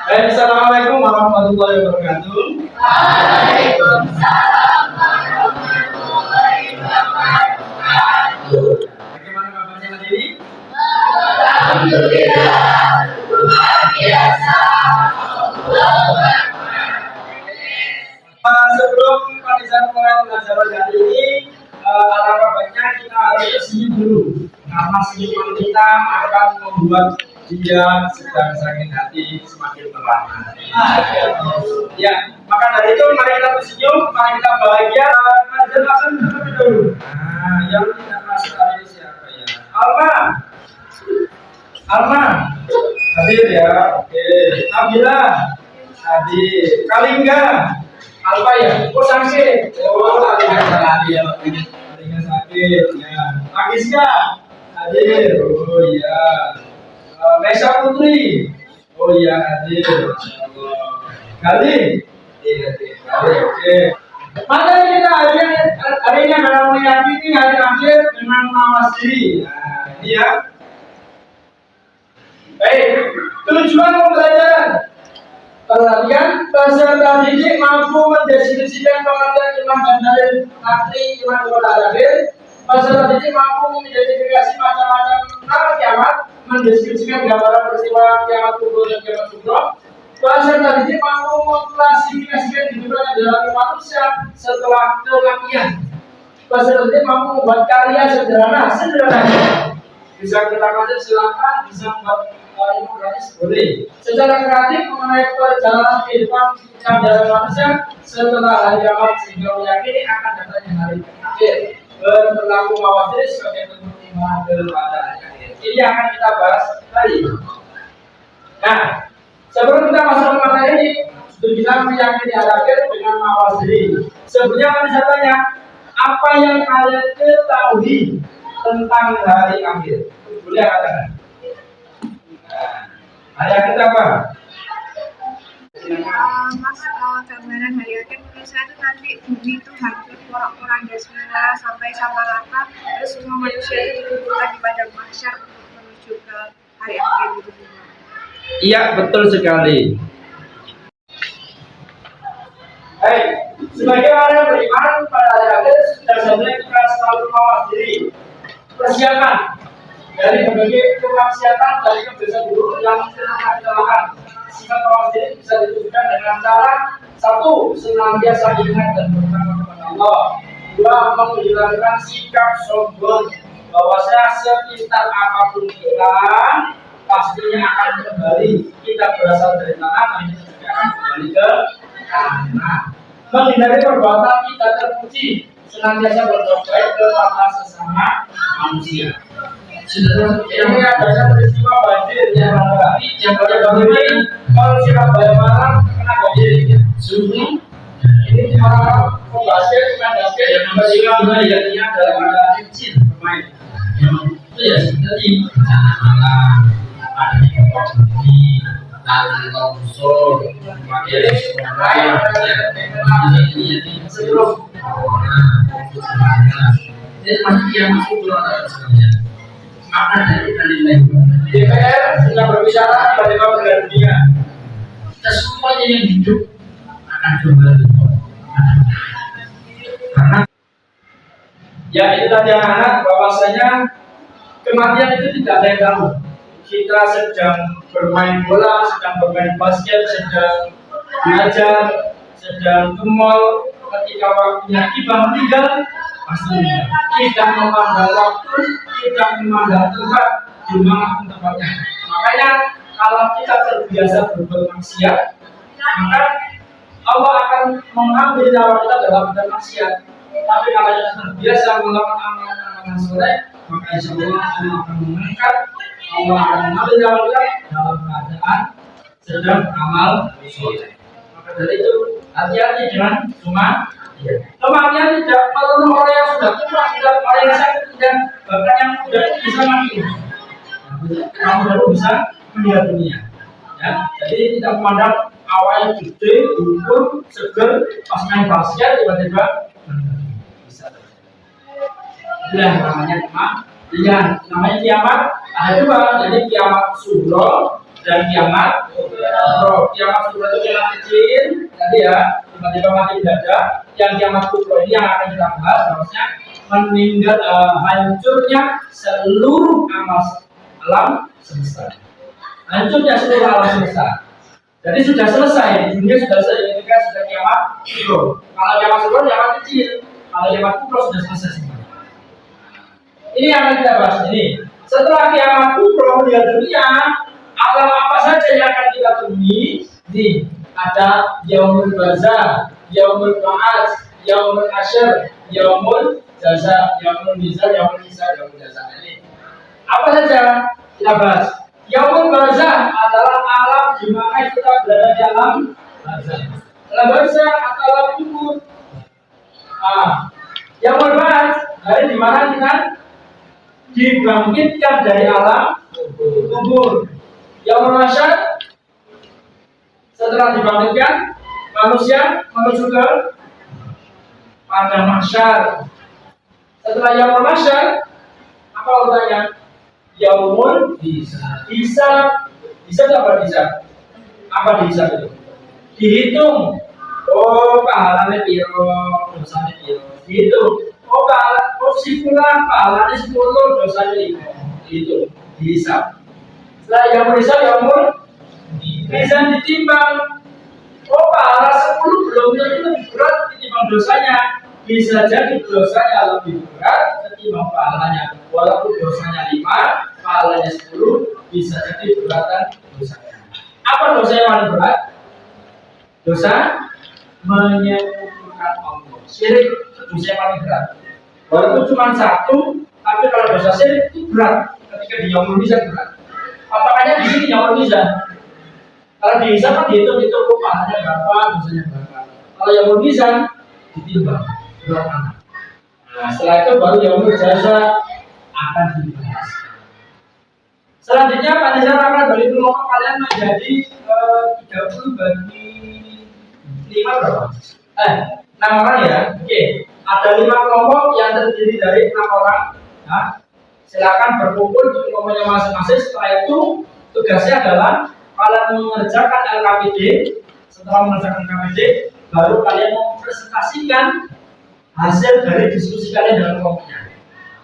Assalamualaikum warahmatullahi wabarakatuh. Waalaikumsalam warahmatullahi wabarakatuh. Bagaimana kabarnya hari ini? Alhamdulillah, luar biasa. Sebelum panitia mulai pelajaran hari ini, alangkah baiknya kita harus senyum dulu. Karena senyuman kita akan membuat dia sedang sakit hati semakin terang. Ya, maka dari itu mari kita bersenyum, mari kita bahagia. Jelasan terlebih dulu. Nah, yang tidak masuk hari ini siapa ya? Alma, hadir ya. Oke, Nabila, hadir. Kalingga, Alfa ya. Oh sakit. Oh Kalingga sakit. Kalingga sakit. Ya. Agiska, hadir. Oh iya. Mesa Putri. Oh iya hadir. Gali. Iya, Gali. Oke. Mari kita hari ini adalah meyakini hari akhir dengan mawas diri. Nah, ini ya. Baik, tujuan pembelajaran. Perhatian, peserta didik mampu mendeskripsikan pengertian iman dan dalil arti iman kepada akhir. Peserta didik mampu mengidentifikasi macam-macam nama kiamat, mendeskripsikan gambaran peristiwa kiamat kubur dan kiamat kubro. Peserta didik mampu mengklasifikasikan kehidupan yang dialami manusia setelah kematian. Peserta didik mampu membuat karya sederhana. Bisa kita kasih silakan, bisa membuat gratis boleh. Secara kreatif mengenai perjalanan kehidupan yang dalam manusia setelah hari kiamat sehingga meyakini akan datangnya hari akhir. Berlaku mawas diri sebagai bentuk iman kepada hari akhir. Ini akan kita bahas tadi. Nah, sebelum kita masuk ke materi ini, kita meyakini hari akhir dengan mawas diri. Sebelumnya kami saya tanya, apa yang kalian ketahui tentang hari akhir? Boleh katakan. Hari akhir apa? Gambaran hari akhir menurut saya itu nanti bumi itu hancur, porak-poranda semua sampai sama rata, terus semua manusia itu dikumpulkan di padang mahsyar untuk menuju ke hari akhir itu. Iya, betul sekali. Baik, sebagai orang yang beriman pada hari akhir, sudah sebenarnya kita selalu mawas diri. Persiapan dari berbagai kemaksiatan dari kebiasaan buruk yang akan kita lakukan. Sifat mawas diri bisa ditunjukkan dengan cara satu, senantiasa ingat dan bertakwa kepada Allah. Dua, menghilangkan sikap sombong bahwasanya sekitar apapun kita pastinya akan kembali. Kita berasal dari tanah, dan kita juga akan kembali ke tanah. Menghindari perbuatan tidak terpuji, senantiasa berbuat baik kepada sesama manusia. Ini adanya peristiwa banjir yang mengalami yang ini kalau siapa bayar malam kena banjir suhu ini cuma basket yang masih juga lihatnya dalam keadaan kecil bermain itu ya tadi bencana alam ada di bumi tanah longsor materi semua yang ini sebelum jadi masih yang masuk belum ada sebenarnya. Maka dari lain DPR sedang berbicara bagaimana negara dunia. Kita semuanya yang hidup akan kembali. Karena ya itu tadi anak bahwasanya kematian itu tidak ada yang tahu. Kita sedang bermain bola, sedang bermain basket, sedang belajar, sedang ke mall, ketika waktunya tiba meninggal pasti tidak memandang waktu, tidak memandang tempat di mana tempatnya. Makanya kalau kita terbiasa berbuat maksiat, maka Allah akan mengambil nyawa kita dalam bermaksiat. Tapi kalau kita terbiasa melakukan amalan-amalan soleh, maka insya Allah akan mengangkat, Allah akan mengambil nyawa kita dalam keadaan sedang amal soleh. Maka dari itu hati-hati dengan kematian tidak melulu orang yang sudah tua, tidak orang yang sakit, dan bahkan yang muda bisa mati. Yang baru bisa meninggal dunia. Ya, jadi tidak memandang awalnya gede, ukur, seger, pas main basket tiba-tiba bisa. Itulah namanya namanya kiamat. Ada dua, jadi kiamat sughra dan kiamat kubro. Kiamat kubro itu kiamat kecil, tadi ya, tiba-tiba mati mendadak. Yang kiamat kubro ini yang akan kita bahas, harusnya meninggal hancurnya seluruh alam semesta. Hancurnya seluruh alam semesta. Jadi sudah selesai, dunia sudah selesai ketika sudah kiamat kubro. Kalau kiamat kubro kiamat kecil, kalau kiamat kubro sudah selesai semua. Ini yang akan kita bahas ini. Setelah kiamat kubro meninggal dunia, alam apa saja yang akan kita temui? Nih, ada yaumul barzah, yaumul ba'ats, yaumul asyr, yaumul jaza, yaumul mizan, yaumul hisab, yaumul jaza. Ini apa saja kita bahas? Yaumul barzah adalah alam di mana kita berada di alam barzah. Alam barzah atau alam kubur. Yaumul ba'ats, hari di mana kita dibangkitkan dari alam kubur. Yaumul mahsyar, setelah dibangkitkan manusia menuju ke padang mahsyar. Setelah yaumul mahsyar, apa urutannya? Yaumul hisab. Hisab apa hisab? Apa hisab itu? Dihitung. Oh, pahalanya piro, dosanya piro. Dihitung. Oh, si fulan pahalanya 10, dosanya 5. Itu dihisab. Setelah yaumul hisab, yaumul mizan ditimbang. Oh, pahala 10 belum tentu lebih berat ditimbang dosanya. Bisa jadi dosanya lebih berat ketimbang pahalanya. Walaupun dosanya 5, pahalanya 10, bisa jadi beratan dosanya. Apa dosa yang paling berat? Dosa menyekutukan Allah. Syirik itu dosa yang paling berat. Walaupun cuma 1, tapi kalau dosa syirik itu berat. Ketika di yaumul mizan berat. Apakahnya di sini yaumul mizan? Kalau di hisab kan dihitung pahalanya berapa, dosanya berapa. Kalau yaumul mizan ditimbang berapa. Nah, setelah itu baru yaumul jaza akan dibahas. Selanjutnya panitia akan bagi kelompok kalian menjadi 30 bagi 5 berapa? 6 orang ya. Oke. Ada 5 kelompok yang terdiri dari 6 orang. Nah, silakan berkumpul di kelompoknya masing-masing. Setelah itu tugasnya adalah kalian mengerjakan LKPD. Setelah mengerjakan LKPD, baru kalian mempresentasikan hasil dari diskusi kalian dalam kelompoknya.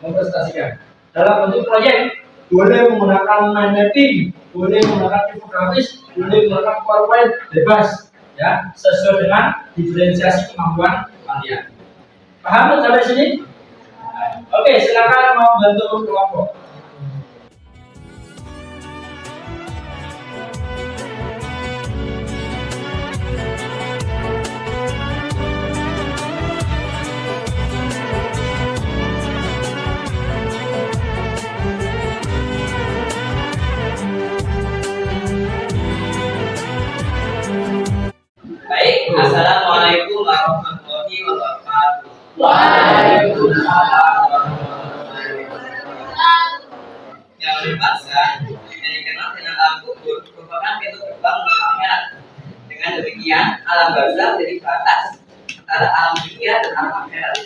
Mempresentasikan dalam bentuk proyek. Boleh menggunakan mind mapping, boleh menggunakan infografis, boleh menggunakan PowerPoint, bebas ya, sesuai dengan diferensiasi kemampuan kalian. Paham sampai sini? Oke, silakan mau bantu kelompok. Baik, assalamualaikum warahmatullahi wabarakatuh. Waalaikumsalam. Yang berbangsa yang dikenal dengan alam kubur merupakan pintu gerbang menuju akhirat. Dengan demikian, alam barzah menjadi batas antara alam dunia dan alam akhirat.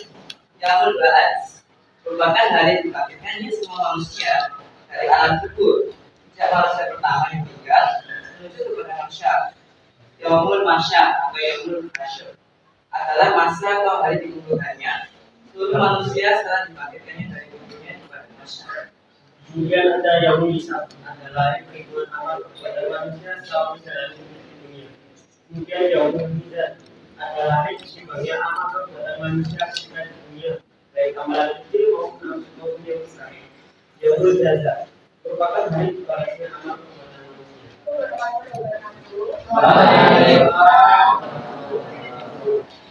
Yaumul ba'ats merupakan hari dibangkitkannya semua manusia dari alam kubur. Sejak manusia pertama yang meninggal menuju kepada mahsyar. Yaumul mahsyar atau yaumul hasyr adalah masa atau hari dikumpulkannya seluruh manusia setelah dibangkitkannya dari kuburnya kepada mahsyar. Kemudian ada yaumul hisab, adalah perhitungan amal kepada manusia selama menjalani hidup di dunia. Kemudian yaumul mizan adalah sebagai amal kepada manusia ketika di dunia, baik amalan kecil maupun yang besar. Yaumul jaza merupakan hari pembalasan amal kepada manusia.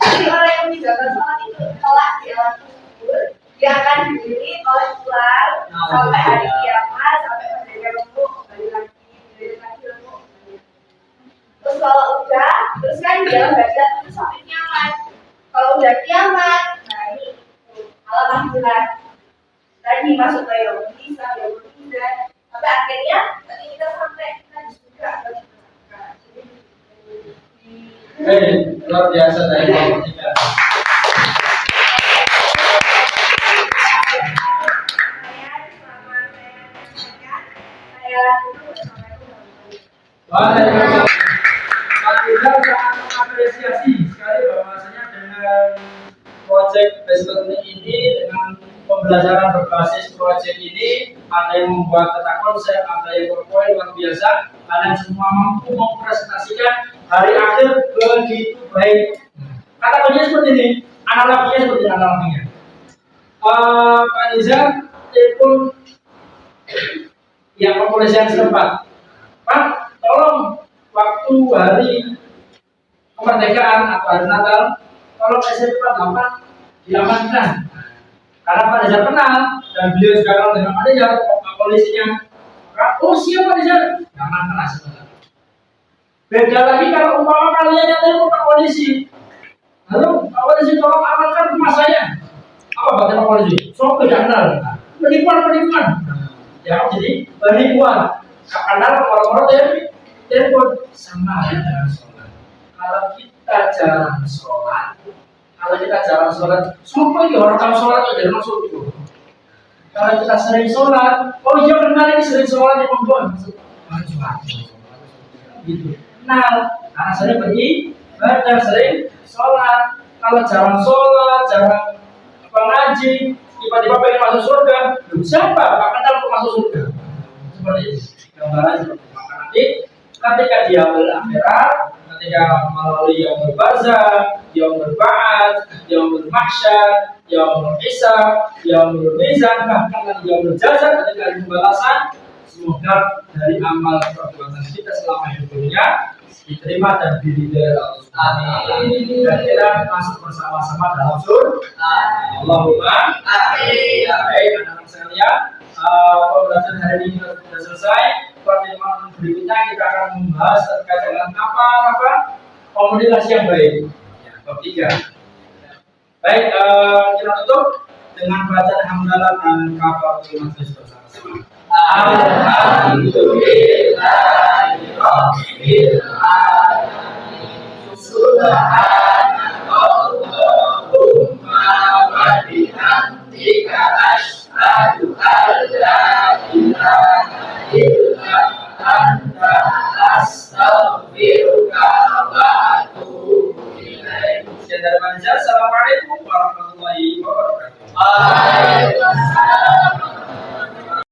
Jadi orang yang meninggalkan sholat itu kelak di alam kubur, dia akan diberi oleh Tuhan sampai hari kiamat, sampai menjadi lembut, kembali lagi lembut. Terus kalau udah, terus kan dia baca terus sampai kiamat. Kalau udah kiamat, nah ini alam akhirat. Tadi masuk ke yaumul hisab, yaumul mizan, sampai akhirnya nanti kita sampai kita di surga. Luar biasa dari kelompok 3. Waalaikumsalam. Rizal sangat mengapresiasi sekali bahwasanya dengan proyek basic learning ini, dengan pembelajaran berbasis proyek ini, ada yang membuat peta konsep, ada yang berpoin luar biasa. Kalian semua mampu mempresentasikan hari akhir begitu baik. Kata kuncinya seperti ini, analoginya seperti ini, analoginya. Pak Rizal telepon yang kepolisian setempat. Pak, tolong waktu hari kemerdekaan atau hari Natal, tolong SMP 8 diamankan. Karena Pak Rizal kenal dan beliau juga kenal dengan Pak Rizal, polisinya. Oh siapa Pak Rizal? Amankan lah sebentar. Beda lagi kalau umpama kalian yang telepon Pak Polisi. Halo, Pak Polisi tolong amankan rumah saya. Apa kata Pak Polisi? So tidak kenal. Penipuan. Ya jadi penipuan. Kenal orang-orang telepon sama ya dengan sholat. Kalau kita jarang sholat, semua itu orang kalau sholat itu jadi masuk itu. Kalau kita sering sholat, oh iya benar ini sering sholat yang membuat masuk gitu. Nah, karena sering beribadah, sering sholat. Kalau jarang sholat, jarang ngaji, tiba-tiba pengen masuk surga, siapa? Pak kenal untuk masuk surga. Seperti itu. Gambaran seperti itu. Maka nanti ketika dia berakhirat, ketika melalui yang berbarzah, yang berba'at, yang bermahsyar, yang berhisab, yang berbezan, bahkan yang berjazah ketika ada pembalasan, semoga dari amal perbuatan kita selama hidup dunia diterima dan diridhai Allah. Amin. Dan kita masuk bersama-sama dalam surga. Allahumma amin. Baik, anak-anak sekalian, pembelajaran hari ini sudah selesai. Pertemuan berikutnya kita akan membahas terkait dengan apa, Rafa? Komunikasi yang baik. Ya, bab 3. Baik, kita tutup dengan bacaan hamdalah dan kafaratul majlis bersama-sama. Alhamdulillahirabbil alamin. Subhanallahumma wa bihamdika asyhadu an la ilaha illa anta astaghfiruka wa atubu ilaik. Assalamualaikum warahmatullahi wabarakatuh.